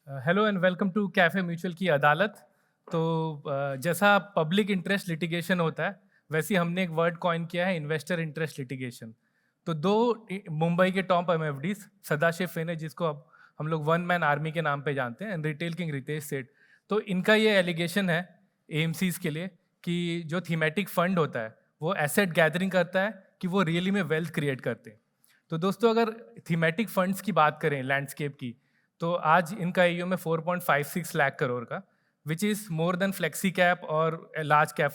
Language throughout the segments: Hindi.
Hello and welcome to Cafe Mutual की अदालत। तो जैसा पब्लिक इंटरेस्ट लिटिगेशन होता है, वैसे ही हमने एक वर्ड कॉइन किया है, इन्वेस्टर इंटरेस्ट लिटिगेशन। तो दो मुंबई के टॉप एमएफडीज, सदाशिव फिने जिसको अब हम लोग वन मैन आर्मी के नाम पे जानते हैं, एंड रिटेल किंग रितेश सेठ। तो इनका ये एलिगेशन है एएमसीज के लिए कि जो थीमेटिक फंड होता है वो एसेट गैदरिंग करता है कि वो रियली में वेल्थ क्रिएट करते हैं। तो दोस्तों, अगर थीमेटिक फंड्स की बात करें लैंडस्केप की, तो आज इनका एयू में 4.56 लाख करोड़ का, which is more than flexi cap और लार्ज कैप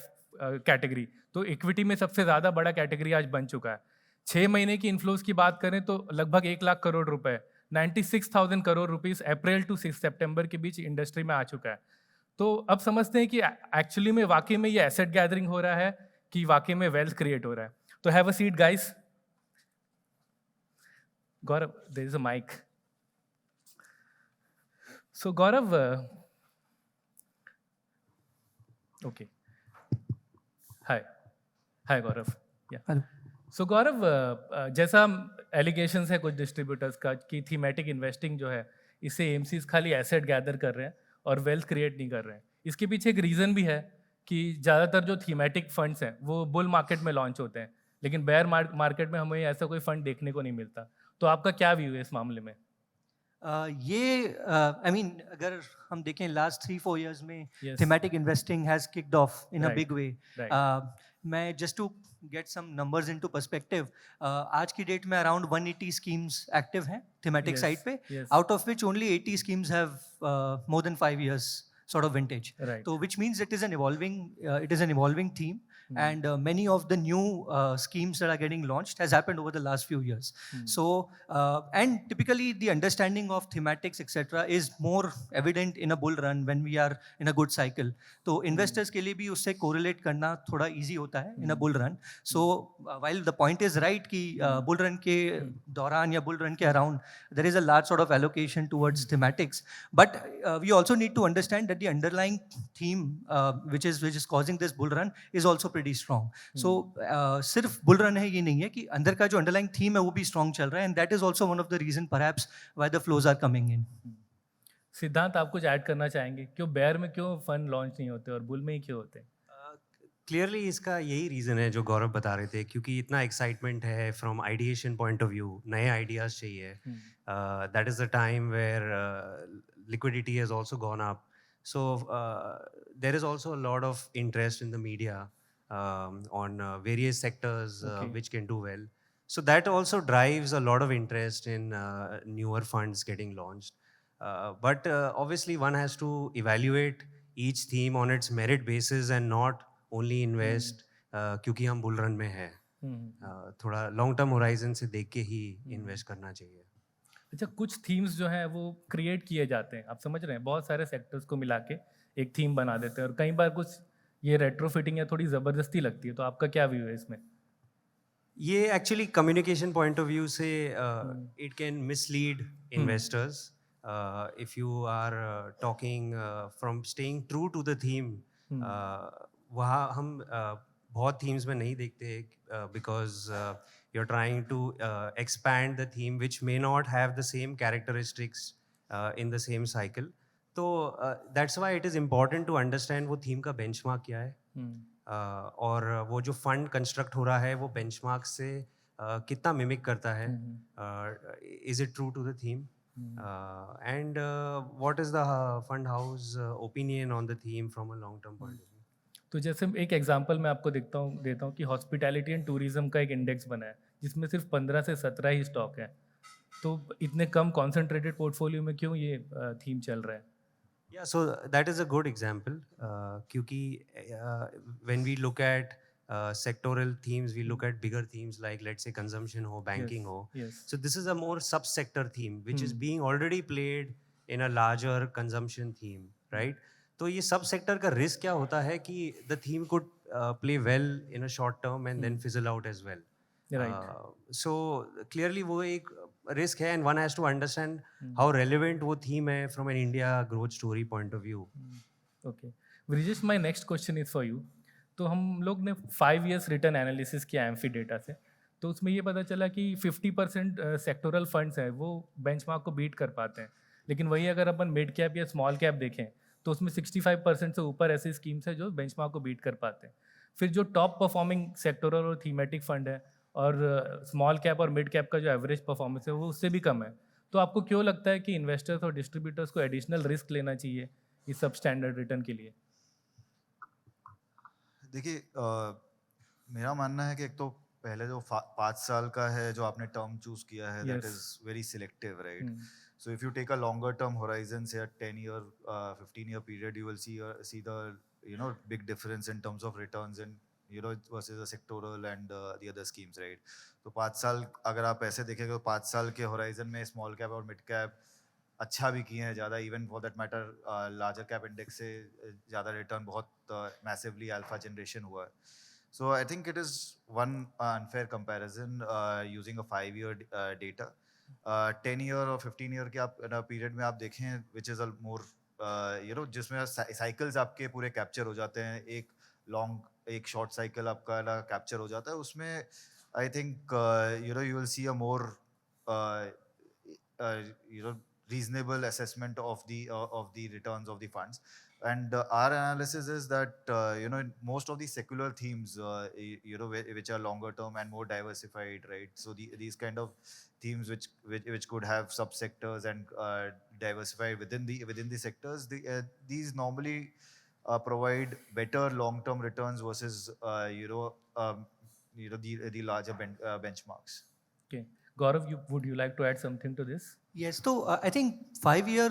कैटेगरी। तो इक्विटी में सबसे ज़्यादा बड़ा कैटेगरी आज बन चुका है। 6 महीने की इन्फ्लोज की बात करें तो लगभग 1 लाख करोड़ रुपए, 96,000 करोड़ रुपीस अप्रैल टू 6 सितंबर के बीच इंडस्ट्री में आ चुका है। तो अब समझते हैं कि एक्चुअली में वाकई में ये एसेट गैदरिंग हो रहा है कि वाकई में वेल्थ क्रिएट हो रहा है। तो have a seat guys. Gaurav, there is a mic. So Gaurav, okay, hi, hi Gaurav, yeah. Hello. So Gaurav, जैसा एलिगेशंस है कुछ डिस्ट्रीब्यूटर्स का कि थीमेटिक इन्वेस्टिंग जो है, इससे एएमसीज खाली एसेट गैदर कर रहे हैं और वेल्थ क्रिएट नहीं कर रहे हैं। इसके पीछे एक रीज़न भी है कि ज़्यादातर जो थीमेटिक फंड्स हैं वो बुल मार्केट में लॉन्च होते हैं, लेकिन बेयर मार्केट में हमें ऐसा कोई फंड देखने को नहीं मिलता। तो आपका क्या व्यू है इस मामले में? आई मीन अगर हम देखें लास्ट 3-4 इयर्स में yes, thematic investing has kicked off in a big right, way. Right, मैं just to get some numbers into perspective, आज की डेट में अराउंड 180 स्कीम्स एक्टिव हैं थीमेटिक यस, साइड पे, yes, out of which only 80 schemes have more than 5 years sort of vintage. Right. So which means it is an evolving theme, and many of the new schemes that are getting launched has happened over the last few years. So and typically the understanding of thematics etc is more evident in a bull run when we are in a good cycle. तो investors के लिए भी उससे correlate करना थोड़ा easy होता है in a bull run. So while the point is right कि bull run के दौरान या bull run के around there is a large sort of allocation towards thematics, but we also need to understand that the underlying theme which is causing this bull run is also pretty strong. So सिर्फ bull run है ये नहीं है कि अंदर का जो underlying theme है वो भी strong चल रहा है, and that is also one of the reason perhaps why the flows are coming in. सिद्धांत, आप कुछ ऐड करना चाहेंगे? क्यों बेयर में क्यों फंड लॉन्च नहीं होते और बुल में ही क्यों होते हैं? क्लियरली इसका यही रीज़न है जो गौरव बता रहे थे, क्योंकि इतना एक्साइटमेंट है from ideation point of view, नए आइडियाज़ चाहिए। That is the time where liquidity has also gone up, so there is also a lot of interest in the media on various sectors Okay. which can do well. So that also drives a lot of interest in newer funds getting launched. But obviously one has to evaluate each theme on its merit basis and not only invest क्योंकि हम बुल रन में हैं। थोड़ा लॉन्ग टर्म होराइजन से देख के ही इन्वेस्ट करना चाहिए। अच्छा, कुछ थीम्स जो हैं वो क्रिएट किए जाते हैं, आप समझ रहे हैं, बहुत सारे सेक्टर्स को मिला के एक थीम बना देते हैं, और कई बार कुछ ये रेट्रोफिटिंग या थोड़ी ज़बरदस्ती लगती है। तो आपका क्या व्यू है इसमें? ये actually communication point of view से it can mislead investors if you are talking from staying true to the theme. वहाँ हम बहुत थीम्स में नहीं देखते because you're trying to expand the theme which may not have the same characteristics in the same cycle. तो that's why it is important to understand वो theme का benchmark क्या है, और वो जो fund construct हो रहा है वो benchmark से कितना mimic करता है, is it true to the theme, and what is the fund house opinion on the theme from a long term point of view. तो जैसे एक एग्जांपल मैं आपको देता हूँ कि हॉस्पिटैलिटी एंड टूरिज्म का एक इंडेक्स बना है जिसमें सिर्फ 15 से 17 ही स्टॉक है। तो इतने कम कॉन्सेंट्रेटेड पोर्टफोलियो में क्यों ये थीम चल रहा है? Yeah, so that is a good example. क्योंकि when we look at sectoral themes, we look at bigger themes like let's say consumption हो, banking हो. Yes. So this is a more sub-sector theme which is being already played in a larger consumption theme, right? तो ये सब-sector का risk क्या होता है कि the theme could play well in a short term and then fizzle out as well. Right. So clearly वो एक risk है and one has to understand how relevant वो theme है from an India growth story point of view. Okay, Brijesh, my next question is for you. तो हम लोग ने 5 years रिटर्न एनालिसिस किया एम्फी डेटा से, तो उसमें ये पता चला कि 50% सेक्टोरल फंड्स हैं वो बेंचमार्क को बीट कर पाते हैं, लेकिन वही अगर अपन मिड कैप या स्मॉल कैप देखें तो उसमें 65% से ऊपर ऐसी स्कीम्स है जो बेंचमार्क को बीट कर पाते हैं। फिर जो टॉप परफॉर्मिंग सेक्टोरल और थीमेटिक फंड है और स्मॉल कैप और मिड कैप का जो एवरेज परफॉर्मेंस है वो उससे भी कम है। तो आपको क्यों लगता है कि इन्वेस्टर्स और डिस्ट्रीब्यूटर्स को एडिशनल रिस्क लेना चाहिए इस सब स्टैंडर्ड रिटर्न के लिए? देखिए मेरा मानना है कि एक तो पहले जो 5 साल का है जो आपने टर्म चूज किया है that Yes. Is very selective right. So if you take a longer term horizon, say a 10-year, 15-year period, you will see the big difference in terms of returns and versus the sectoral and the other schemes, right? तो 5 साल अगर आप ऐसे देखेंगे तो 5 साल के horizon में small cap और mid cap अच्छा भी किए हैं ज़्यादा, even for that matter larger cap index से ज़्यादा रिटर्न बहुत मैसिवली अल्फा जनरेशन हुआ है. So I think it is one unfair comparison using a 5-year data. 10-year और 15-year के आप पीरियड में आप देखें विच इज़ अ मोर जिसमें साइकिल्स आपके पूरे कैप्चर हो जाते हैं. एक शॉर्ट साइकिल आपका ना कैप्चर हो जाता है उसमें. I think you will see a more reasonable assessment of the returns of the funds. And our analysis is that most of the secular themes which are longer term and more diversified, right? So these kind of themes which could have subsectors and diversify within the sectors, these normally provide better long term returns versus the larger benchmarks. Okay. Gaurav, would you like to add something to this? Yes, तो I think 5 year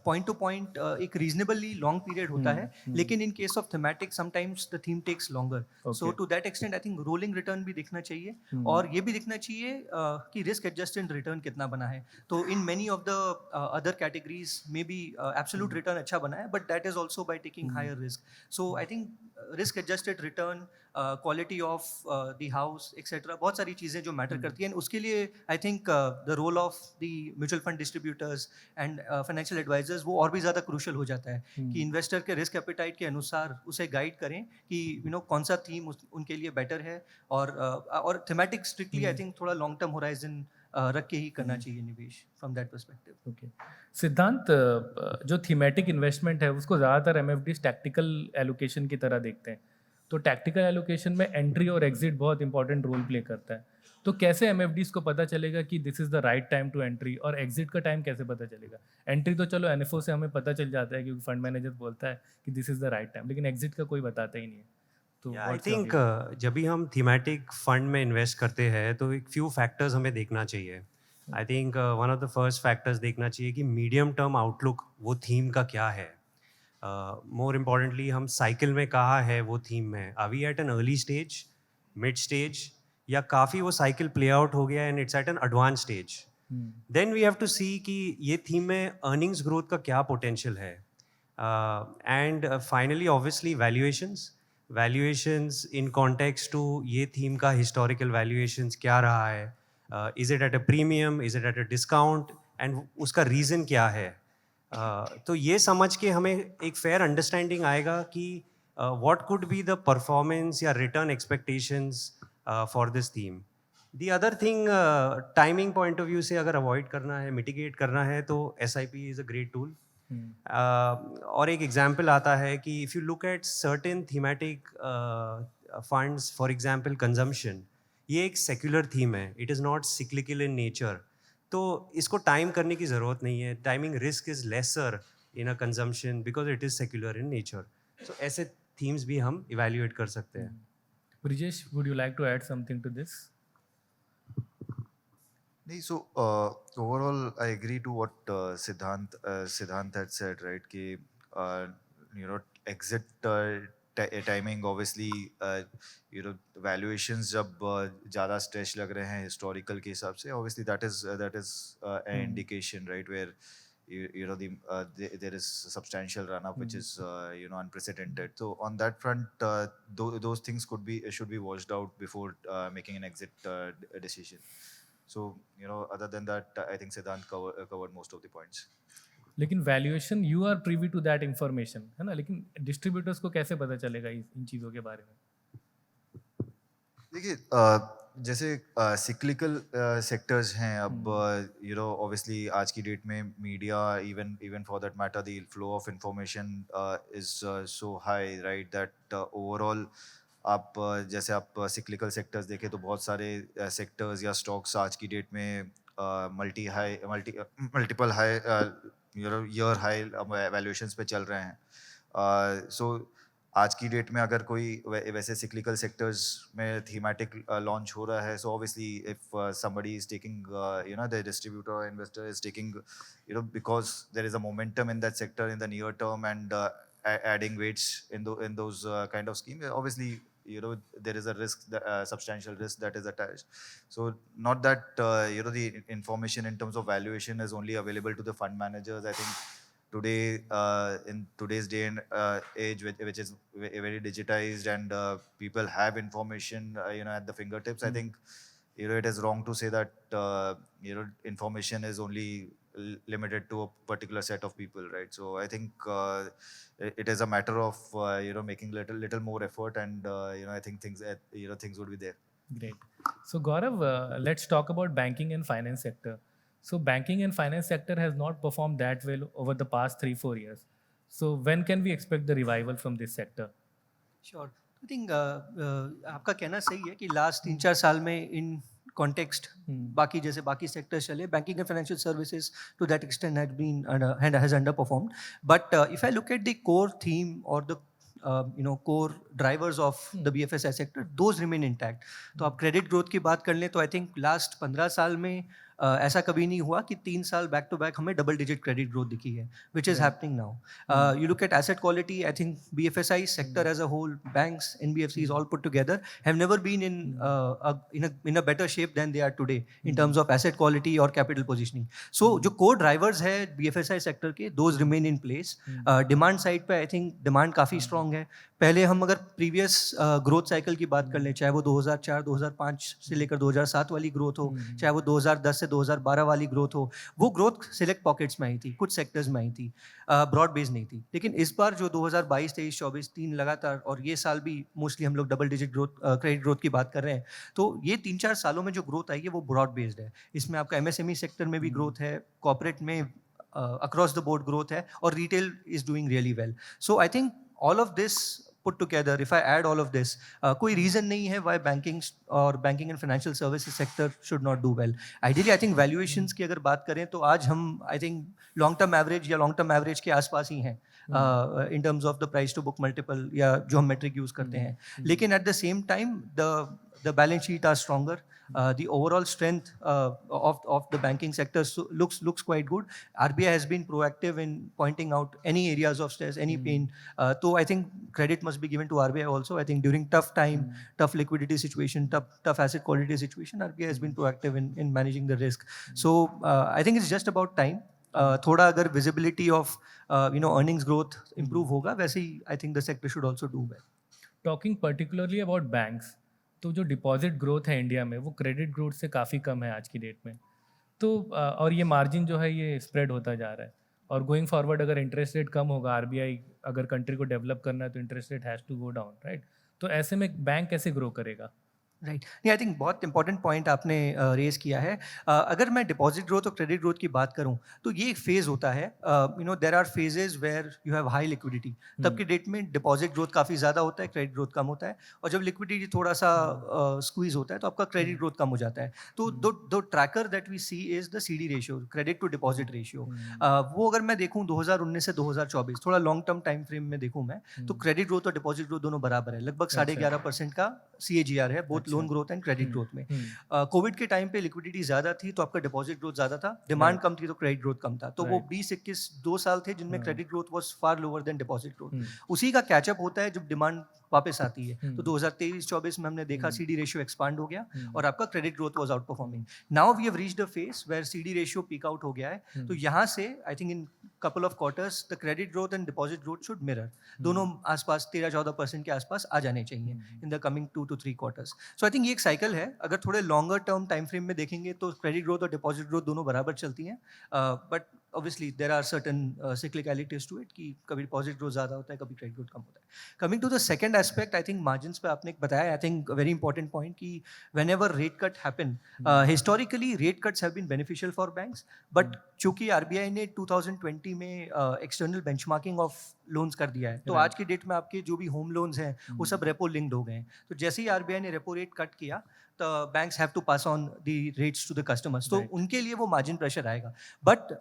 point to point एक रीजनेबली लॉन्ग पीरियड होता है, लेकिन in case of thematic sometimes the theme takes longer. So to that extent I think rolling return भी देखना चाहिए और ये भी देखना चाहिए कि रिस्क एडजस्टेड रिटर्न कितना बना है. तो in many of the other categories में भी एब्सोल्यूट रिटर्न अच्छा बना है, but that is also by taking higher risk. So I think risk adjusted return, quality of the house etcetera, बहुत सारी चीज़ें जो मैटर करती हैं. उसके लिए I think the role of the mutual fund distributors and financial advisers वो और भी ज़्यादा क्रूशल हो जाता है कि इन्वेस्टर के रिस्क एपेटाइट के अनुसार उसे गाइड करें कि कौन सा थीम उनके लिए बेटर है. और थीमेटिक स्ट्रिक्टली आई थिंक थोड़ा लॉन्ग टर्म होराइजन रख के ही करना चाहिए निवेश फ्रॉम दैट पर्सपेक्टिव. ओके सिद्धांत, जो थीमेटिक इन्वेस्टमेंट है उसको ज़्यादातर एमएफडीज टैक्टिकल एलोकेशन की तरह देखते हैं. तो टैक्टिकल एलोकेशन में एंट्री और एग्जिट बहुत इंपॉर्टेंट रोल प्ले करता है. तो कैसे एमएफडीज को पता चलेगा कि this is the right time to entry, और एग्जिट का टाइम कैसे पता चलेगा? एंट्री तो चलो एनएफओ से हमें पता चल जाता है क्योंकि फंड मैनेजर बोलता है कि this is the right time, लेकिन एग्जिट का कोई बताता ही नहीं है. तो आई थिंक जब भी हम थीमेटिक फंड में इन्वेस्ट करते हैं तो एक फ्यू फैक्टर्स हमें देखना चाहिए. I think one of the first factors देखना चाहिए कि मीडियम टर्म आउटलुक वो थीम का क्या है. मोर इम्पॉर्टेंटली हम साइकिल में कहाँ है वो थीम में. Are we at an early stage, mid stage, या काफ़ी वो साइकिल प्ले आउट हो गया and it's at an advance stage. Then we have to see कि ये थीम में अर्निंग्स ग्रोथ का क्या पोटेंशियल है. And finally obviously valuations in context to ये थीम का हिस्टोरिकल वैल्यूएशंस क्या रहा है. Is it at a premium, is it at a discount, and उसका रीज़न क्या है. तो ये समझ के हमें एक फेयर अंडरस्टैंडिंग आएगा कि what could be the performance या return expectations for this theme. The other thing, timing point of view से अगर अवॉइड करना है, मिटिगेट करना है, तो SIP is a great tool. और एक एग्जाम्पल आता है कि if you look at certain thematic funds, for example consumption, ये एक सेक्युलर थीम है, it is not cyclical in nature. तो इसको टाइम करने की ज़रूरत नहीं है. Timing risk is lesser in a consumption because it is secular in nature. So ऐसे थीम्स भी हम इवेल्युएट कर सकते हैं. Brijesh, would you like to add something to this? So overall, I agree to what Siddhant had said, right? कि exit timing obviously valuations जब ज़्यादा stretch लग रहे हैं historical के हिसाब से, obviously that is an indication, right, where there is substantial run up which is unprecedented. So on that front, those things should be watched out before making an exit decision. So other than that, I think Siddhant covered most of the points. लेकिन valuation you are privy to that information है ना, लेकिन डिस्ट्रीब्यूटर्स को कैसे पता चलेगा इन चीज़ों के बारे में? देखिए जैसे सिक्लिकल सेक्टर्स हैं अब, यू नो ऑब्वियसली आज की डेट में media, even even for that matter the flow of information is so high, right, that overall आप जैसे आप सिक्लिकल सेक्टर्स देखें तो बहुत सारे सेक्टर्स या स्टॉक्स आज की डेट में multiple high year high valuations पे चल रहे हैं। सो आज की डेट में अगर कोई वैसे सिक्लिकल सेक्टर्स में थीमेटिक लॉन्च हो रहा है, so obviously if somebody is taking you know, the distributor or investor is taking, you know, because there is a momentum in that sector in the near term, and adding weights in those kind of schemes, obviously, you know, there is a risk, substantial risk that is attached. So not that you know, the information in terms of valuation is only available to the fund managers. I think today, in today's day and age, which is very digitized, and people have information you know, at the fingertips, I think, you know, it is wrong to say that you know, information is only limited to a particular set of people, right? So I think it is a matter of you know, making little more effort, and you know, I think things you know, things would be there. Great. So Gaurav, let's talk about banking and finance sector. So banking and finance sector has not performed that well over the past 3-4 years. So when can we expect the revival from this sector? Sure, I think आपका कहना सही है कि लास्ट 3-4 साल में इन कॉन्टेक्स्ट बाकी जैसे बाकी सेक्टर्स चले, banking and financial services to that extent has underperformed, but if I look at the core theme और the you know, core drivers of the BFSI sector, those remain intact. तो आप क्रेडिट ग्रोथ की बात कर लें तो आई थिंक लास्ट 15 साल में ऐसा कभी नहीं हुआ कि 3 साल बैक टू बैक हमें डबल डिजिट क्रेडिट ग्रोथ दिखी है, which is happening now. You look eight asset quality, I think BFSI sector as a whole, banks, NBFCs all put together have never been in a better shape than they are today in terms of asset quality or capital positioning. So जो core drivers है BFSI sector के, those remain in place. Demand side पे आई थिंक डिमांड काफ़ी स्ट्रॉन्ग है. पहले हम अगर प्रीवियस ग्रोथ साइकिल की बात कर लें, चाहे वो 2004-2005 से लेकर 2007 वाली ग्रोथ हो, चाहे वो 2010 से 2012 वाली ग्रोथ हो, वो ग्रोथ सिलेक्ट पॉकेट्स में आई थी, कुछ सेक्टर्स में आई थी, ब्रॉड बेस नहीं थी. लेकिन इस बार जो 2022, 23, 24, 3 लगातार, और ये साल भी मोस्टली हम लोग double digit growth credit growth की बात कर रहे हैं, तो ये 3-4 सालों में जो ग्रोथ आई है वो ब्रॉड बेस्ड है. इसमें आपका MSME सेक्टर में भी ग्रोथ है, कॉर्पोरेट में अक्रॉस द बोर्ड ग्रोथ है, और retail is doing really well. So I think all of this put together, if I add all of this, कोई reason नहीं है why banking and financial services sector should not do well. Ideally, I think valuations की अगर बात करें तो आज हम I think long term average या long term average के आसपास ही हैं in terms of the price to book multiple या जो हम metric use करते हैं. लेकिन at the same time the balance sheet are stronger. The overall strength of the banking sector looks quite good. RBI has been proactive in pointing out any areas of stress, any pain. So I think credit must be given to RBI also. I think during tough time, tough liquidity situation, tough asset quality situation, RBI has been proactive in managing the risk. So I think it's just about time. थोड़ा अगर visibility of you know, earnings growth improve होगा, वैसे ही I think the sector should also do well. Talking particularly about banks, तो जो डिपॉजिट ग्रोथ है इंडिया में वो क्रेडिट ग्रोथ से काफ़ी कम है आज की डेट में. तो और ये मार्जिन जो है ये स्प्रेड होता जा रहा है, और गोइंग फॉरवर्ड अगर इंटरेस्ट रेट कम होगा, RBI अगर कंट्री को डेवलप करना है तो interest rate has to go down, right? तो ऐसे में बैंक कैसे ग्रो करेगा? राइट, नहीं, आई थिंक बहुत इंपॉर्टेंट पॉइंट आपने रेज किया है. अगर मैं डिपॉजिट ग्रोथ और क्रेडिट ग्रोथ की बात करूं तो ये एक फेज होता है. You know, there are phases where you have high liquidity. तब की डेट में डिपॉजिट ग्रोथ काफ़ी ज़्यादा होता है, क्रेडिट ग्रोथ कम होता है, और जब लिक्विडिटी थोड़ा सा स्क्वीज होता है तो आपका क्रेडिट ग्रोथ कम हो जाता है. तो दो tracker that we see is the CD ratio, credit to deposit ratio. वो अगर मैं देखूँ 2019 से 2024, थोड़ा लॉन्ग टर्म टाइम फ्रेम में देखूँ मैं, तो क्रेडिट ग्रोथ और डिपॉजिट ग्रोथ दोनों बराबर है, लगभग 11.5% का CAGR है, both loan growth and credit growth में. कोविड के टाइम पे लिक्विडिटी ज्यादा थी तो आपका डिपॉजिट ग्रोथ ज्यादा था, डिमांड कम थी तो क्रेडिट ग्रोथ कम था. तो वो 20-21 2 साल थे जिनमें credit growth was far lower than deposit growth. उसी का कैचअप होता है जब डिमांड वापस आती है. तो 2023-24 में हमने देखा CD रेशियो एक्सपांड हो गया और आपका credit growth was outperforming. Now we have reached a phase where CD ratio peak out हो गया है. तो यहाँ से I think in couple of quarters the credit growth and deposit growth should mirror. दोनों आसपास 13-14% के आसपास आ जाने चाहिए in the coming 2 to 3 quarters. So I think ये एक साइकिल है. अगर थोड़े लॉन्गर टर्म टाइम फ्रेम में देखेंगे तो क्रेडिट ग्रोथ और डिपॉजिट ग्रोथ दोनों बराबर चलती हैं, but obviously there are certain cyclicalities to it कि कभी deposit growth ज़्यादा होता है, कभी credit growth कम होता है. Coming to the second aspect, I think margins पे आपने एक बताया, I think a very important point कि whenever rate cut happen, historically rate cuts have been beneficial for banks, but चूंकि RBI ने 2020 में external benchmarking of loans कर दिया है, तो आज की डेट में आपके जो भी home loans हैं, वो सब repo linked हो गए हैं. तो जैसे ही RBI ने repo rate cut किया, the banks have to pass on the rates to the customers. तो उनके लिए वो margin pressure आएगा. But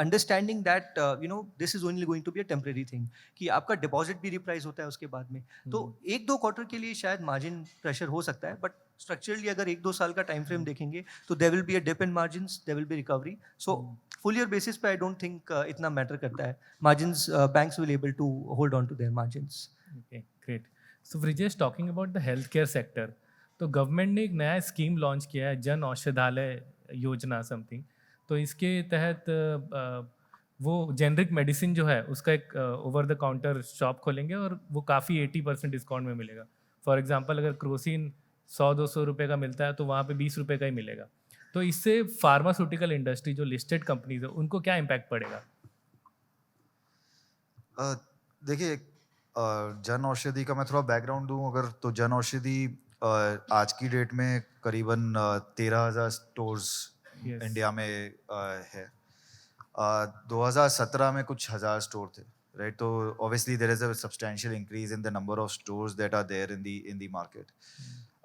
understanding that this is only going to be a temporary thing कि आपका deposit भी reprice होता है उसके बाद में. तो एक दो क्वार्टर के लिए शायद margin pressure हो सकता है, but structurally अगर एक दो साल का time frame देखेंगे तो there will be a dip in margins, there will be recovery. So full year basis पे I don't think इतना matter करता है. Margins banks will able to hold on to their margins. Okay, great. So Brijesh, talking about the healthcare sector, तो गवर्नमेंट ने एक नया स्कीम लॉन्च किया है, जन औषधालय योजना समथिंग. तो इसके तहत वो जेनरिक मेडिसिन जो है उसका एक ओवर द काउंटर शॉप खोलेंगे और वो काफ़ी 80% डिस्काउंट में मिलेगा. फॉर एग्जांपल अगर क्रोसिन 100-200 रुपये का मिलता है तो वहाँ पे 20 रुपये का ही मिलेगा. तो इससे फार्मास्यूटिकल इंडस्ट्री जो लिस्टेड कंपनीज है उनको क्या इम्पैक्ट पड़ेगा? देखिए, जन औषधि का मैं थोड़ा बैकग्राउंड दूं अगर, तो जन औषधि आज की डेट में करीबन 13,000 स्टोर्स इंडिया में है. 2017 में कुछ हज़ार स्टोर थे, राइट. तो obviously there is a substantial increase in the number of stores that are there in the market.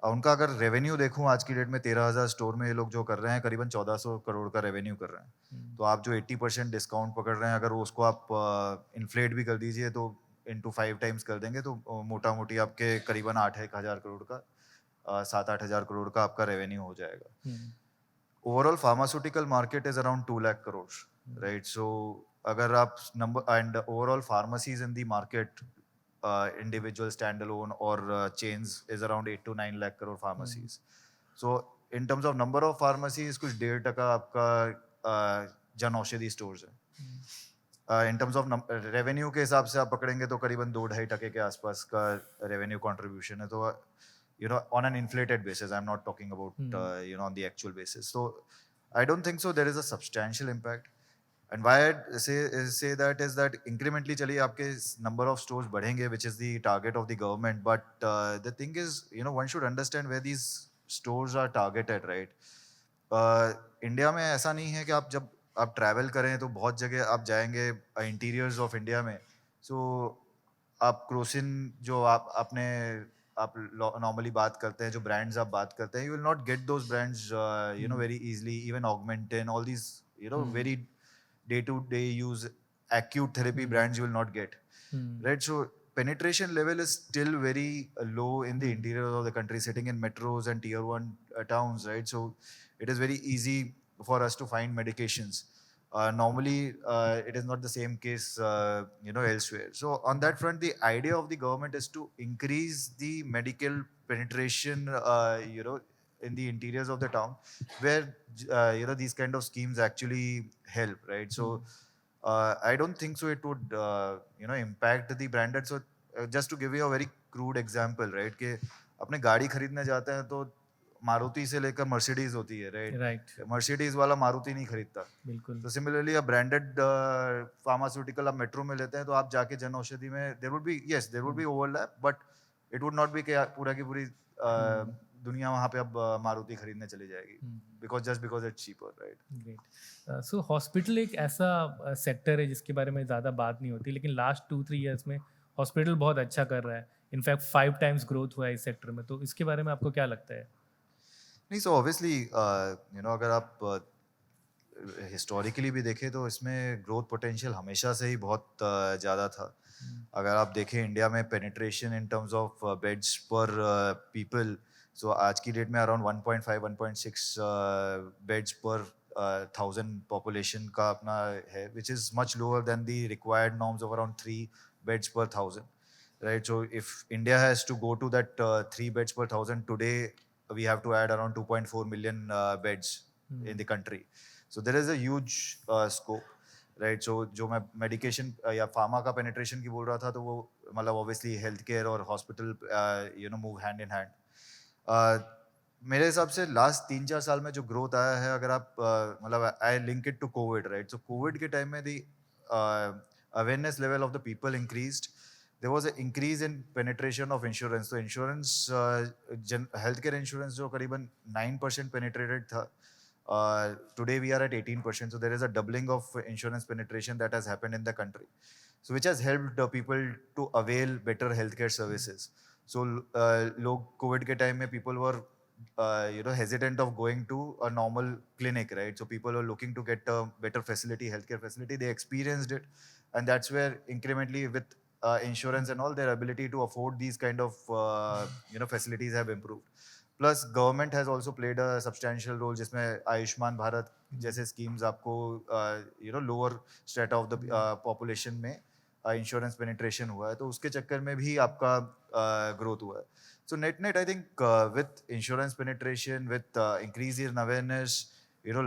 उनका अगर रेवेन्यू देखूं आज की डेट में 13,000 स्टोर में ये लोग जो कर रहे हैं करीबन 1400 करोड़ का रेवेन्यू कर रहे हैं. तो आप जो 80% डिस्काउंट पकड़ रहे हैं, अगर वो उसको आप इन्फ्लेट भी कर दीजिए तो इंटू 5 टाइम्स कर देंगे तो मोटा मोटी आपके करीबन 8,000 करोड़ का 7-8 हज़ार करोड़ का आपका रेवेन्यू हो जाएगा. Overall pharmaceutical market is around 2 lakh crore, right. So अगर आप number and overall pharmacies in the market, individual standalone or chains is around 8 to 9 lakh crore pharmacies. So in terms of number of pharmacies कुछ 1.5% आपका जन औषधि स्टोर्स है. in terms of revenue के हिसाब से आप पकड़ेंगे तो करीबन 2-2.5% के आसपास का रेवेन्यू कंट्रीब्यूशन है. तो on an inflated basis, I'm not talking about on the actual basis. So I don't think so there is a substantial impact. And why I say that is that incrementally चलिए आपके number of stores बढ़ेंगे, which is the target of the government. But the thing is, one should understand where these stores are targeted, right? India में ऐसा नहीं है कि आप जब आप ट्रैवल करें तो बहुत जगह आप जाएंगे इंटीरियर्स ऑफ इंडिया में. सो आप क्रोसिन जो आप नॉर्मली बात करते हैं, जो ब्रांड्स आप बात करते हैं, you will not get those brands very easily. Even Augmentin, all these very day-to-day use acute therapy brands you will not get, right? So penetration level is still very low in the interior of the country, sitting in metros and tier 1 towns, right? So it is very easy for us to find medications. Normally it is not the same case elsewhere. So on that front, the idea of the government is to increase the medical penetration in the interiors of the town, where these kind of schemes actually help, right? So I don't think so it would impact the branded. So just to give you a very crude example, right, कि अपने गाड़ी खरीदने जाते हैं तो मारुति से लेकर मर्सिडीज होती है, राइट. मर्सिडीज वाला मारुति नहीं खरीदता, बिल्कुल. तो सिमिलरली अब ब्रांडेड फार्मास्यूटिकल आप मेट्रो में लेते हैं तो आप जाके जन औषधि में there would be overlap, but it would not be पूरा की पूरी दुनिया वहाँ पे अब मारुति खरीदने चली जाएगी, because it's cheaper, right. Great. So hospital एक ऐसा सेक्टर है जिसके बारे में ज़्यादा बात नहीं होती, लेकिन लास्ट 2-3 ईयर्स में हॉस्पिटल बहुत अच्छा कर रहा है. इनफैक्ट 5 टाइम्स ग्रोथ हुआ है इस सेक्टर में. तो इसके बारे में आपको क्या लगता है? नहीं, सो ऑब्वियसली अगर आप हिस्टोरिकली भी देखें तो इसमें ग्रोथ पोटेंशियल हमेशा से ही बहुत ज़्यादा था. अगर आप देखें इंडिया में penetration in terms of beds पर पीपल, सो आज की डेट में अराउंड 1.5-1.6 बेड्स पर 1000 पॉपुलेशन का अपना है, which is much lower than the required norms of around 3 beds per 1000, राइट. So if India has to go to that 3 beds per 1000 today, we have to add around 2.4 million beds in the country. So there is a huge scope, right? So जो मैं medication या pharma का penetration की बोल रहा था, तो वो मतलब obviously healthcare और hospital move hand in hand. मेरे हिसाब से लास्ट 3-4 साल में जो ग्रोथ आया है, अगर आप मतलब I link it to covid, right? So covid के टाइम में the awareness level of the people increased, there was a increase in penetration of insurance. तो इंश्योरेंस, हेल्थ केयर इंश्योरेंस जो करीबन 9% पेनिट्रेटेड था, today we are at 18%, so there is a doubling of insurance penetration that has happened in the country, so which has helped people to avail better healthcare services. So log covid ke time mein people were hesitant of going to a normal clinic, right? So people were looking to get a better facility, healthcare facility. They experienced it, and that's where incrementally with insurance and all, their ability to afford these kind of facilities have improved. Plus government has also played a substantial role, जिसमें आयुष्मान भारत जैसे स्कीम्स आपको lower strata of the population में इंश्योरेंस पेनिट्रेशन हुआ है, तो उसके चक्कर में भी आपका ग्रोथ हुआ है. So net I think with insurance penetration, with increase in awareness,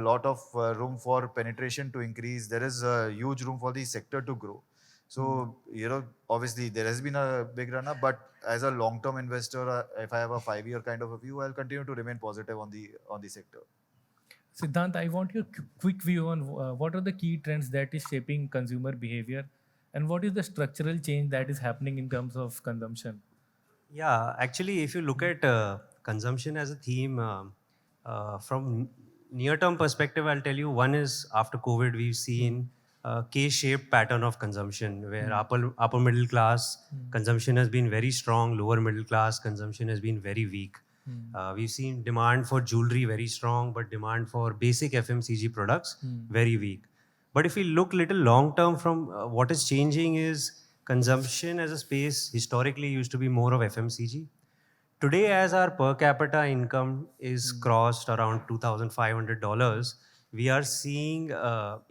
lot of room for penetration to increase. There is a huge room for the sector to grow. So, obviously there has been a big run up, but as a long-term investor, if I have a 5-year kind of a view, I'll continue to remain positive on the sector. Siddhant, I want your quick view on what are the key trends that is shaping consumer behavior, and what is the structural change that is happening in terms of consumption? Yeah, actually, if you look at consumption as a theme, from near-term perspective, I'll tell you, one is after COVID, we've seen K-shaped pattern of consumption, where upper middle class consumption has been very strong, lower middle class consumption has been very weak. We've seen demand for jewelry very strong, but demand for basic FMCG products very weak. But if we look little long term from what is changing is consumption as a space historically used to be more of FMCG. Today, as our per capita income is crossed around $2,500, we are seeing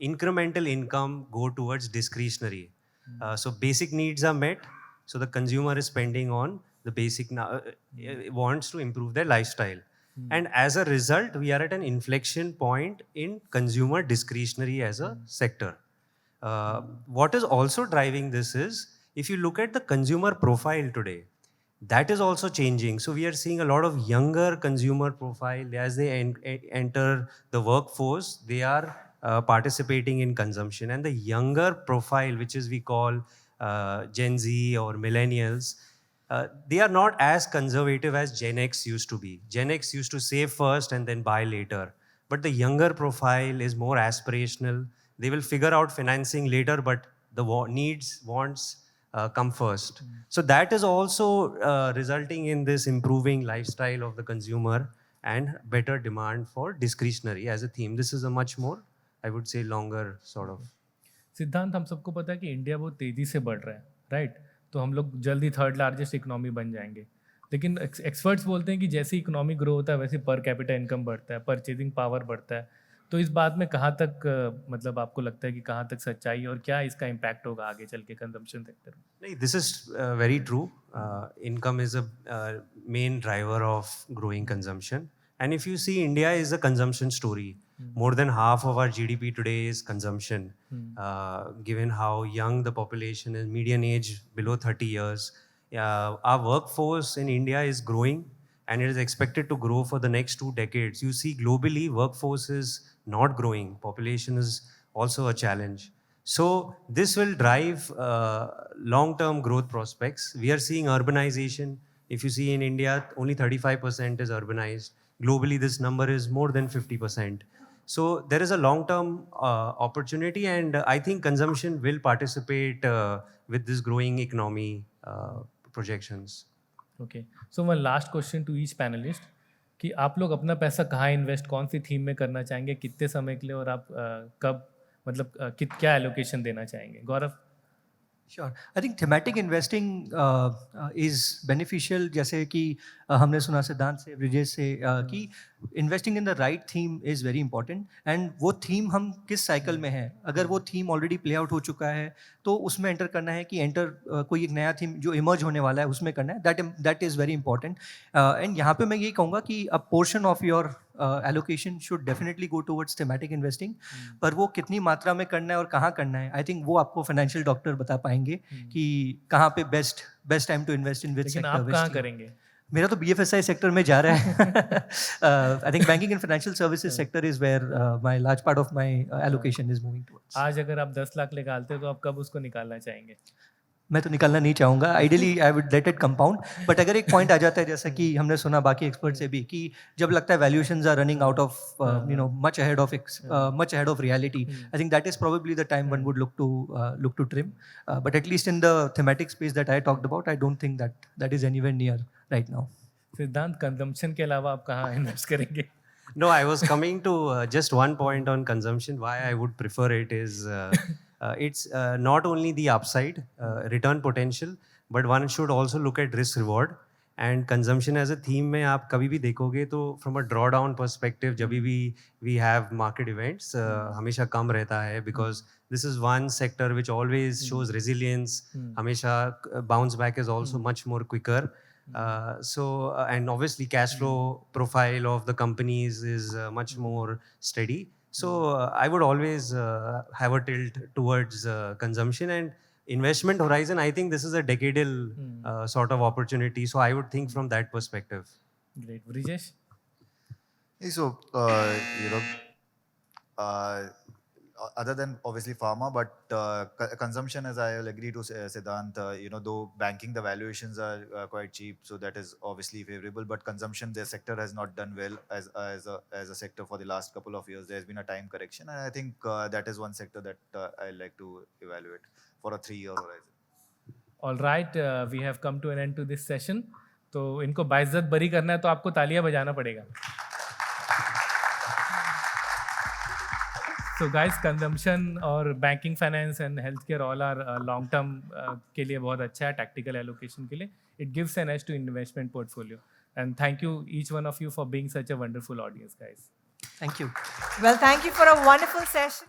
incremental income go towards discretionary. So basic needs are met, so the consumer is spending on the basic wants to improve their lifestyle. And as a result, we are at an inflection point in consumer discretionary as a sector. What is also driving this is, if you look at the consumer profile today, that is also changing. So we are seeing a lot of younger consumer profile. As they enter the workforce, they are participating in consumption. And the younger profile, which is we call Gen Z or millennials, they are not as conservative as Gen X used to be. Gen X used to save first and then buy later. But the younger profile is more aspirational. They will figure out financing later, but the wants come first. So that is also resulting in this improving lifestyle of the consumer and better demand for discretionary as a theme. This is a much more, I would say, longer sort of. सिद्धांत, हम सबको पता है कि इंडिया बहुत तेज़ी से बढ़ रहा है, राइट? तो हम लोग जल्दी थर्ड लार्जेस्ट इकोनॉमी बन जाएंगे. लेकिन एक्सपर्ट्स बोलते हैं कि जैसे इकोनॉमी ग्रो होता है वैसे पर कैपिटा इनकम बढ़ता है, परचेजिंग पावर बढ़ता है. तो इस बात में कहाँ तक मतलब आपको लगता है कि कहाँ तक सच्चाई है और क्या इसका इम्पैक्ट होगा आगे चल के कंजम्पशन सेक्टर में? नहीं, this is very true. Income is a main driver of growing consumption. And if you see, India is a consumption story. More than half of our GDP today is consumption. Given how young the population is, median age below 30 years, our workforce in India is growing, and it is expected to grow for the next 2 decades. You see, globally, workforce is not growing. Population is also a challenge. So this will drive long-term growth prospects. We are seeing urbanization. If you see in India, only 35% is urbanized. Globally, this number is more than 50%. So there is a long-term opportunity, and I think consumption will participate with this growing economy projections. Okay. So one last question to each panelist, कि आप लोग अपना पैसा कहाँ इन्वेस्ट, कौन सी थीम में करना चाहेंगे, कितने समय के लिए, और आप कब, मतलब क्या एलोकेशन देना चाहेंगे? गौरव? Sure. I think thematic investing is beneficial. जैसे कि हमने सुना सिद्धांत से, ब्रिजेश से, कि investing in the right theme is very important. And वो theme हम किस cycle में हैं, अगर वो theme already play out हो चुका है तो उसमें enter करना है, कि enter कोई एक नया theme जो emerge होने वाला है उसमें करना है. That is very important. And यहाँ पे मैं ये कहूँगा कि a portion of your allocation should definitely go towards thematic investing. पर वो कितनी मात्रा में करना है और कहाँ करना है, I think वो आपको financial doctor बता पाएंगे कि कहाँ पे best time to invest in which लेकिन sector. आप कहाँ करेंगे? मेरा तो BFSI सेक्टर में जा रहा है. I think banking and financial services sector is where my large part of my allocation is moving towards. आज अगर आप 10 लाख निकालते तो आप कब उसको निकालना चाहेंगे? मैं तो निकालना नहीं चाहूँगा. Ideally I would let it compound. But अगर एक पॉइंट आ जाता है, जैसा कि हमने सुना बाकी एक्सपर्ट से भी, कि जब लगता है valuations are running out of much ahead of reality, I think that is probably the time one would look to trim. But at least in the thematic space that I talked about, I don't think that is anywhere near right now. Siddhant, consumption के अलावा आप कहाँ इन्वेस्ट करेंगे? No, I was coming to just one point on consumption. Why I would prefer it is it's not only the upside, return potential, but one should also look at risk reward. And consumption as a theme में आप कभी भी देखोगे तो from a drawdown perspective, जब भी we have market events, हमेशा कम रहता है, because this is one sector which always shows resilience. हमेशा bounce back is also much more quicker. And obviously cash flow profile of the companies is much more steady. So I would always have a tilt towards consumption and investment horizon. I think this is a decadal sort of opportunity. So I would think from that perspective. Great. Brijesh? So, other than obviously pharma, but consumption, as I will agree to Siddhant, though banking, the valuations are quite cheap, so that is obviously favorable. But consumption, the sector has not done well as a sector for the last couple of years. There has been a time correction, and I think that is one sector that I like to evaluate for a 3-year horizon. All right, we have come to an end to this session. तो इनको बाइज्जत बरी करना है तो आपको तालियां बजाना पड़ेगा. So guys, consumption और banking finance and healthcare all are long term के लिए बहुत अच्छा है, tactical allocation के लिए. It gives an edge to investment portfolio. And thank you each one of you for being such a wonderful audience, guys. Thank you. Well, thank you for a wonderful session.